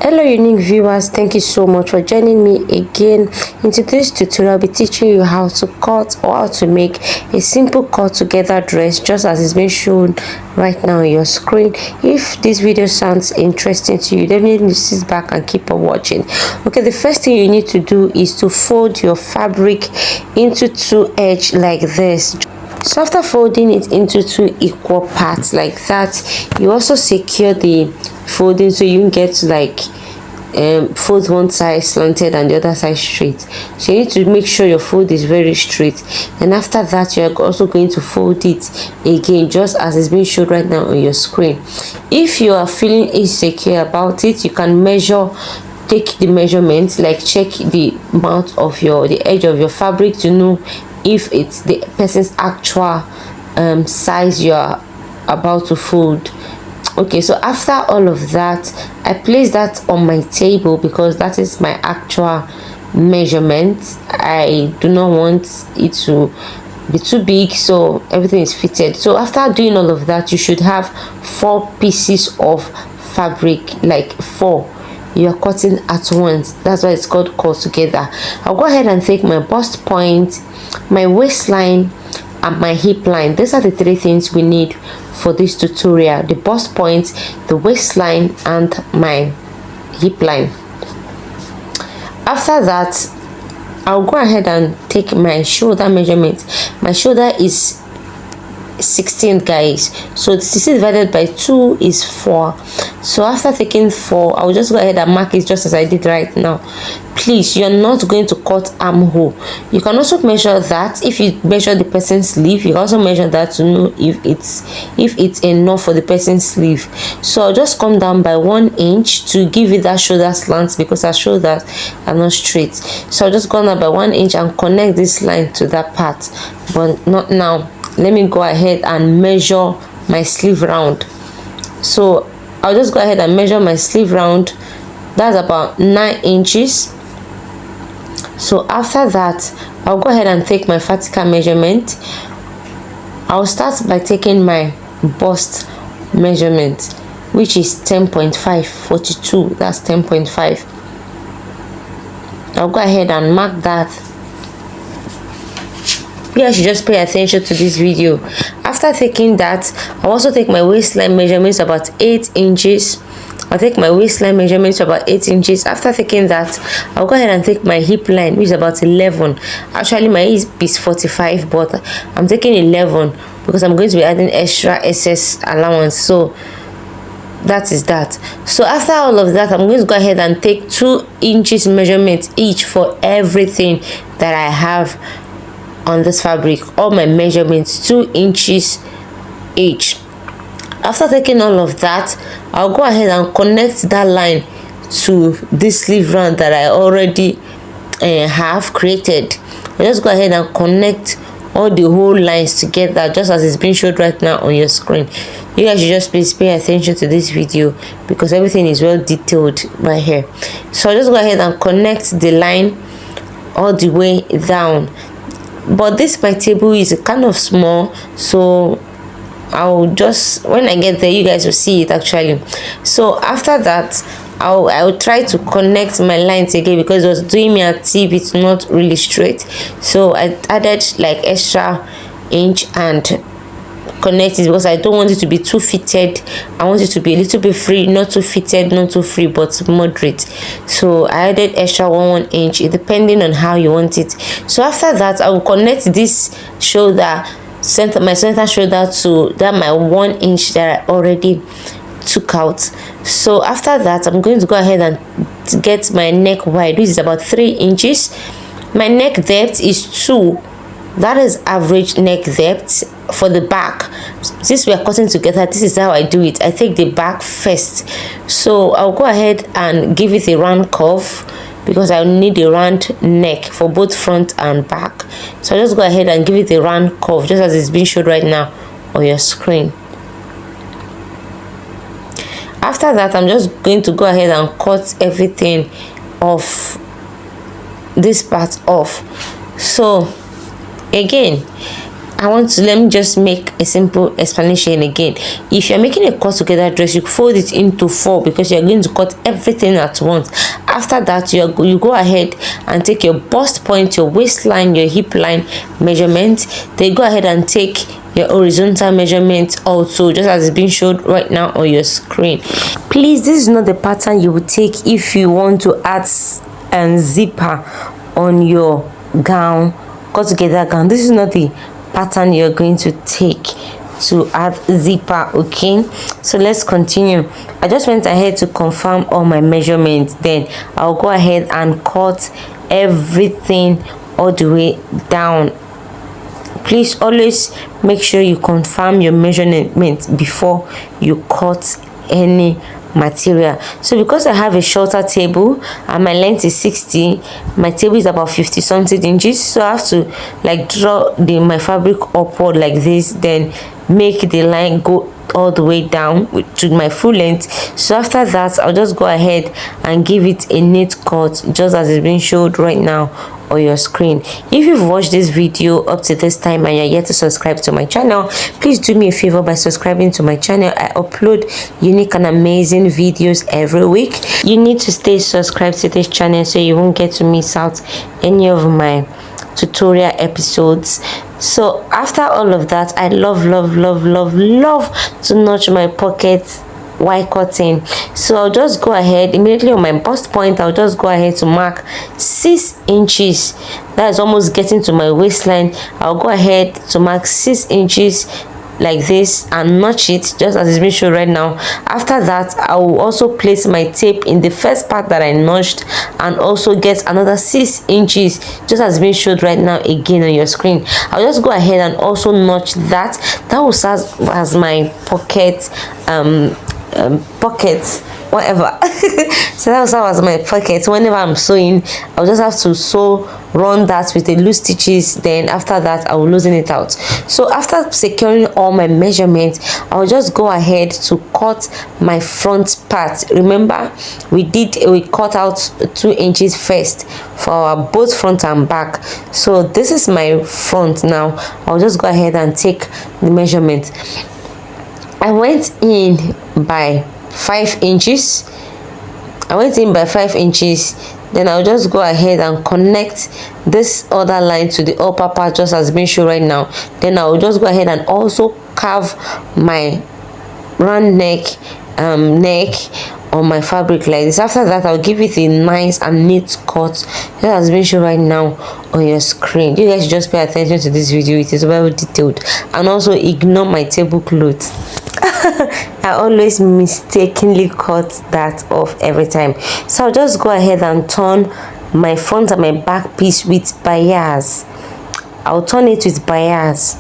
Hello unique viewers, thank you so much for joining me again. In today's tutorial, I'll be teaching you how to cut or how to make a simple cut together dress just as it's being shown right now on your screen. If this video sounds interesting to you, definitely sit back and keep on watching. Okay, the first thing you need to do is to fold your fabric into two edges like this. So after folding it into two equal parts like that, you also secure the folding so you get to like fold one side slanted and the other side straight. So you need to make sure your fold is very straight, and after that you are also going to fold it again just as it's being shown right now on your screen. If you are feeling insecure about it, you can take the measurements, like check the mouth of the edge of your fabric to know if it's the person's actual size you are about to fold. Okay, so after all of that, I place that on my table because that is my actual measurement. I do not want it to be too big, so everything is fitted. So after doing all of that, you should have 4 pieces of fabric, like 4 you are cutting at once. That's why it's called cut together. I'll go ahead and take my bust point, my waistline, and my hip line. These are the 3 things we need for this tutorial: the bust point, the waistline, and my hip line. After that, I'll go ahead and take my shoulder measurement. My shoulder is 16, guys, so 16 divided by 2 is 4. So after taking 4, I'll just go ahead and mark it just as I did right now. Please, you're not going to cut armhole. You can also measure that. If you measure the person's sleeve, you also measure that to know if it's enough for the person's sleeve. So I'll just come down by 1 inch to give it that shoulder slant because our shoulders are not straight. So I'll just go down by 1 inch and connect this line to that part, but not now. Let me go ahead and measure my sleeve round. So I'll just go ahead and measure my sleeve round. That's about 9 inches. So after that, I'll go ahead and take my vertical measurement. I'll start by taking my bust measurement, which is 10.5, 42. That's 10.5. I'll go ahead and mark that. You guys should just pay attention to this video. After taking that, I'll also take my waistline measurements about 8 inches. I'll take my waistline measurements about 8 inches. After taking that, I'll go ahead and take my hip line, which is about 11. Actually, my hip is 45, but I'm taking 11 because I'm going to be adding extra SS allowance. So that is that. So after all of that, I'm going to go ahead and take 2 inches measurement each for everything that I have on this fabric. All my measurements 2 inches each. After taking all of that, I'll go ahead and connect that line to this sleeve round that I already have created. I'll just go ahead and connect all the whole lines together just as it's being showed right now on your screen. You guys should just please pay attention to this video because everything is well detailed right here. So I'll just go ahead and connect the line all the way down. But this my table is kind of small, so I'll just, when I get there, you guys will see it actually. So after that, I'll try to connect my lines again because it was doing me a tip. It's not really straight, so I added like extra inch and connect it because I don't want it to be too fitted. I want it to be a little bit free, not too fitted, not too free, but moderate. So I added extra 1 inch depending on how you want it. So after that, I will connect this shoulder, my center shoulder, to that my 1 inch that I already took out. So after that, I'm going to go ahead and get my neck wide, which is about 3 inches. My neck depth is 2. That is average neck depth for the back. Since we are cutting together, this is how I do it. I take the back first. So I'll go ahead and give it a round curve because I need a round neck for both front and back. So I'll just go ahead and give it a round curve just as it's being showed right now on your screen. After that, I'm just going to go ahead and cut everything off, this part off. So again, let me just make a simple explanation again. If you're making a cut together dress, you fold it into 4 because you're going to cut everything at once. After that, you go ahead and take your bust point, your waistline, your hip line measurement. Then go ahead and take your horizontal measurement also, just as it's being showed right now on your screen. Please, this is not the pattern you would take if you want to add a zipper on your gown, cut together gown. This is not the pattern you're going to take to add zipper. Okay, so let's continue. I just went ahead to confirm all my measurements, then I'll go ahead and cut everything all the way down. Please always make sure you confirm your measurement before you cut any material. So because I have a shorter table and my length is 60, my table is about 50 something inches, so I have to like draw my fabric upward like this, then make the line go all the way down to my full length. So after that, I'll just go ahead and give it a neat cut, just as it's being showed right now on your screen. If you've watched this video up to this time and you're yet to subscribe to my channel, please do me a favor by subscribing to my channel. I upload unique and amazing videos every week. You need to stay subscribed to this channel so you won't get to miss out any of my tutorial episodes. So after all of that, I love to notch my pockets while cutting. So I'll just go ahead immediately on my bust point. I'll just go ahead to mark 6 inches. That is almost getting to my waistline. I'll go ahead to mark 6 inches like this and notch it, just as it's being shown right now. After that, I will also place my tape in the first part that I notched and also get another 6 inches, just as being showed right now again on your screen. I'll just go ahead and also notch that. That will serve as my pockets, whatever. So that will serve as my pocket. Whenever I'm sewing, I'll just have to run that with the loose stitches, then after that I will loosen it out. So after securing all my measurements, I'll just go ahead to cut my front part. Remember, we cut out 2 inches first for our both front and back. So this is my front now. I'll just go ahead and take the measurement. I went in by 5 inches. Then I'll just go ahead and connect this other line to the upper part, just as being shown right now. Then I'll just go ahead and also carve my round neck on my fabric like this. After that, I'll give it a nice and neat cut, just as being shown right now on your screen. You guys just pay attention to this video, it is very detailed, and also ignore my tablecloth. I always mistakenly cut that off every time. So I'll just go ahead and turn my front and my back piece with bias. I'll turn it with bias.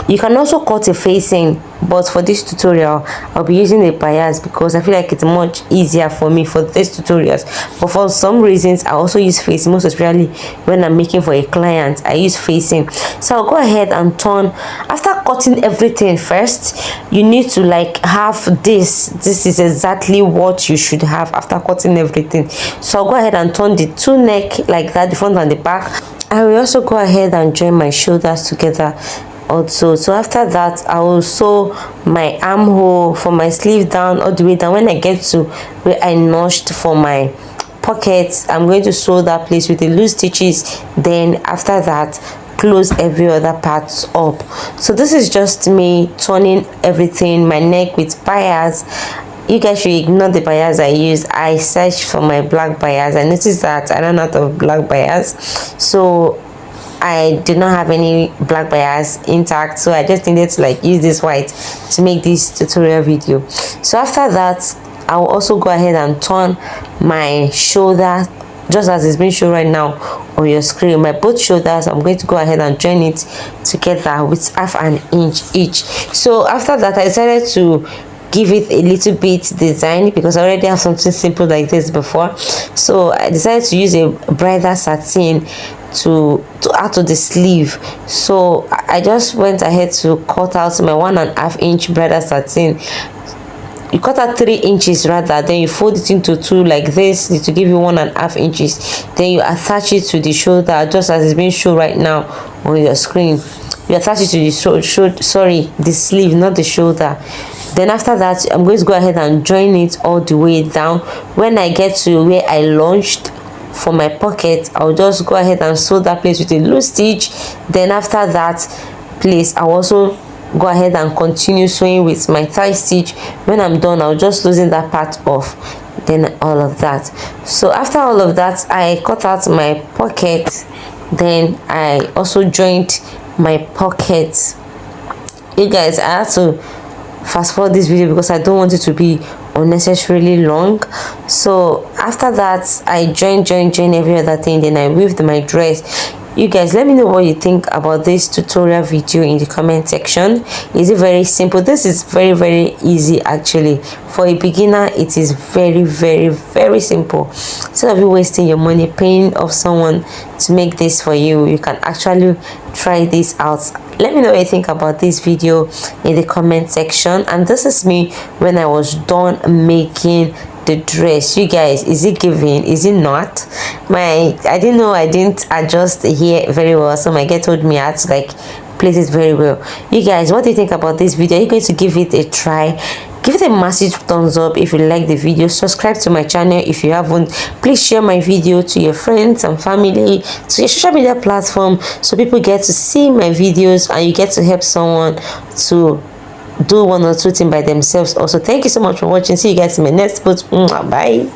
You can also cut a facing, but for this tutorial I'll be using a bias because I feel like it's much easier for me for these tutorials. But for some reasons I also use facing, most especially when I'm making for a client. I use facing. So I'll go ahead and turn. After cutting everything first, you need to like have this is exactly what you should have after cutting everything. So I'll go ahead and turn the 2 neck like that, the front and the back. I will also go ahead and join my shoulders together also. So after that, I will sew my armhole for my sleeve down all the way down. When I get to where I notched for my pockets, I'm going to sew that place with the loose stitches. Then after that, close every other part up. So this is just me turning everything, my neck with bias. You guys should ignore the bias I use. I searched for my black bias. I noticed that I ran out of black bias, so I did not have any black bias intact, so I just needed to like use this white to make this tutorial video. So after that, I will also go ahead and turn my shoulder, just as it's being shown right now on your screen. My both shoulders, I'm going to go ahead and join it together with half an inch each. So after that, I decided to give it a little bit design because I already have something simple like this before. So I decided to use a bridal satin to add to the sleeve. So I just went ahead to cut out my 1.5 inch bridal satin. You cut out 3 inches rather, then you fold it into 2 like this to give you 1.5 inches. Then you attach it to the shoulder, just as it's being shown right now on your screen. you attach it to the the sleeve, not the shoulder. Then after that, I'm going to go ahead and join it all the way down. When I get to where I launched for my pocket, I'll just go ahead and sew that place with a loose stitch. Then after that place, I'll also go ahead and continue sewing with my tie stitch. When I'm done, I'll just loosen that part off. Then all of that. So after all of that, I cut out my pocket. Then I also joined my pocket. You guys, I have to fast forward this video because I don't want it to be unnecessarily long. So after that, I joined every other thing. Then I weaved my dress. You guys, let me know what you think about this tutorial video in the comment section. Is it very simple? This is very easy actually. For a beginner, it is very simple. Instead of you wasting your money paying off someone to make this for you, you can actually try this out. Let me know what you think about this video in the comment section. And this is me when I was done making the dress. You guys, is it giving? Is it not? I didn't know I didn't adjust here very well, so my girl told me I had to like place it very well. You guys, what do you think about this video? Are you going to give it a try? Give it a massive thumbs up if you like the video. Subscribe to my channel if you haven't. Please share my video to your friends and family, to your social media platform, so people get to see my videos and you get to help someone to do one or two things by themselves. Also, thank you so much for watching. See you guys in my next post. Bye.